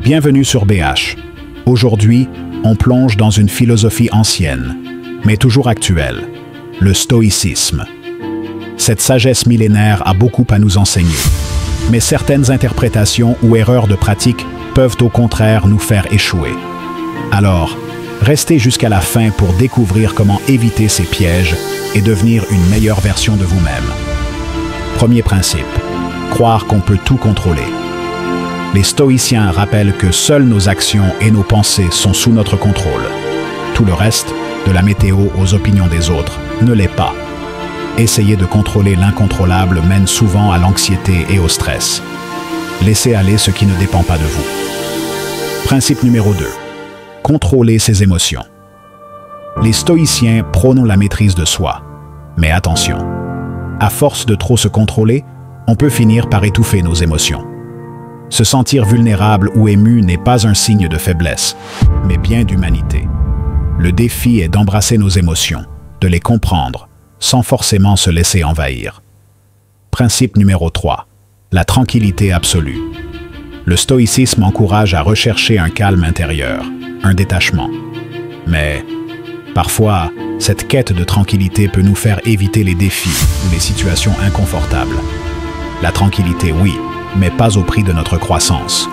Bienvenue sur BH. Aujourd'hui, on plonge dans une philosophie ancienne, mais toujours actuelle, le stoïcisme. Cette sagesse millénaire a beaucoup à nous enseigner, mais certaines interprétations ou erreurs de pratique peuvent au contraire nous faire échouer. Alors, restez jusqu'à la fin pour découvrir comment éviter ces pièges et devenir une meilleure version de vous-même. Premier principe, croire qu'on peut tout contrôler. Les stoïciens rappellent que seules nos actions et nos pensées sont sous notre contrôle. Tout le reste, de la météo aux opinions des autres, ne l'est pas. Essayer de contrôler l'incontrôlable mène souvent à l'anxiété et au stress. Laissez aller ce qui ne dépend pas de vous. Principe numéro 2. Contrôler ses émotions. Les stoïciens prônent la maîtrise de soi. Mais attention, à force de trop se contrôler, on peut finir par étouffer nos émotions. Se sentir vulnérable ou ému n'est pas un signe de faiblesse, mais bien d'humanité. Le défi est d'embrasser nos émotions, de les comprendre, sans forcément se laisser envahir. Principe numéro 3. La tranquillité absolue. Le stoïcisme encourage à rechercher un calme intérieur, un détachement. Mais, parfois, cette quête de tranquillité peut nous faire éviter les défis ou les situations inconfortables. La tranquillité, oui, mais pas au prix de notre croissance.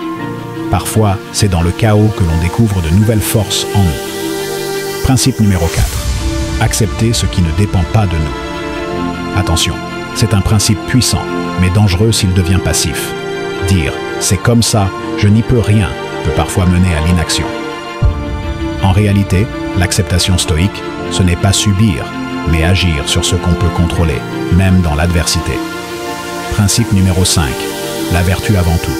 Parfois, c'est dans le chaos que l'on découvre de nouvelles forces en nous. Principe numéro 4. Accepter ce qui ne dépend pas de nous. Attention, c'est un principe puissant, mais dangereux s'il devient passif. Dire « c'est comme ça, je n'y peux rien » peut parfois mener à l'inaction. En réalité, l'acceptation stoïque, ce n'est pas subir, mais agir sur ce qu'on peut contrôler, même dans l'adversité. Principe numéro 5. La vertu avant tout.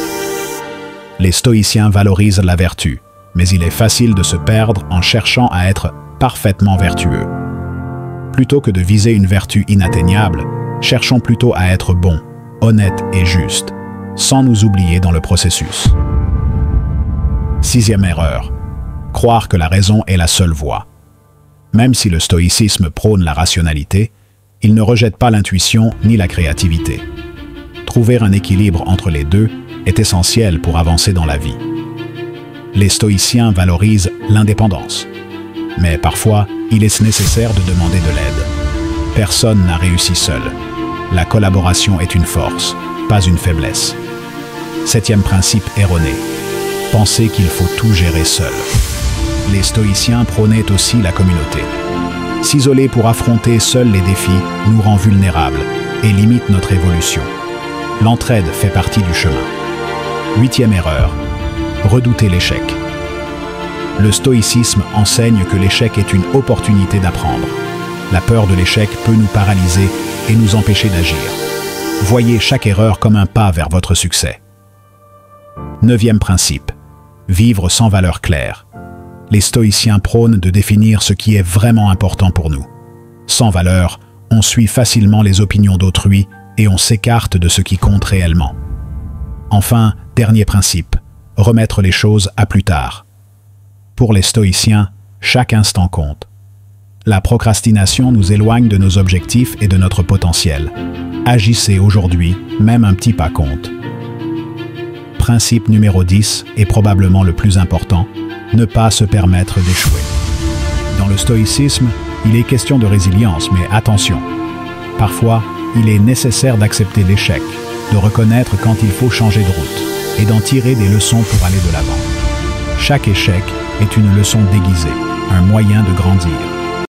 Les stoïciens valorisent la vertu, mais il est facile de se perdre en cherchant à être parfaitement vertueux. Plutôt que de viser une vertu inatteignable, cherchons plutôt à être bons, honnêtes et justes, sans nous oublier dans le processus. Sixième erreur. Croire que la raison est la seule voie. Même si le stoïcisme prône la rationalité, il ne rejette pas l'intuition ni la créativité. Trouver un équilibre entre les deux est essentiel pour avancer dans la vie. Les stoïciens valorisent l'indépendance. Mais parfois, il est nécessaire de demander de l'aide. Personne n'a réussi seul. La collaboration est une force, pas une faiblesse. Septième principe erroné. Penser qu'il faut tout gérer seul. Les stoïciens prônaient aussi la communauté. S'isoler pour affronter seuls les défis nous rend vulnérables et limite notre évolution. L'entraide fait partie du chemin. Huitième erreur. Redouter l'échec. Le stoïcisme enseigne que l'échec est une opportunité d'apprendre. La peur de l'échec peut nous paralyser et nous empêcher d'agir. Voyez chaque erreur comme un pas vers votre succès. Neuvième principe. Vivre sans valeur claire. Les stoïciens prônent de définir ce qui est vraiment important pour nous. Sans valeur, on suit facilement les opinions d'autrui et on s'écarte de ce qui compte réellement. Enfin, dernier principe, remettre les choses à plus tard. Pour les stoïciens, chaque instant compte. La procrastination nous éloigne de nos objectifs et de notre potentiel. Agissez aujourd'hui, même un petit pas compte. Principe numéro 10 est probablement le plus important, ne pas se permettre d'échouer. Dans le stoïcisme, il est question de résilience, mais attention. Parfois, il est nécessaire d'accepter l'échec, de reconnaître quand il faut changer de route et d'en tirer des leçons pour aller de l'avant. Chaque échec est une leçon déguisée, un moyen de grandir.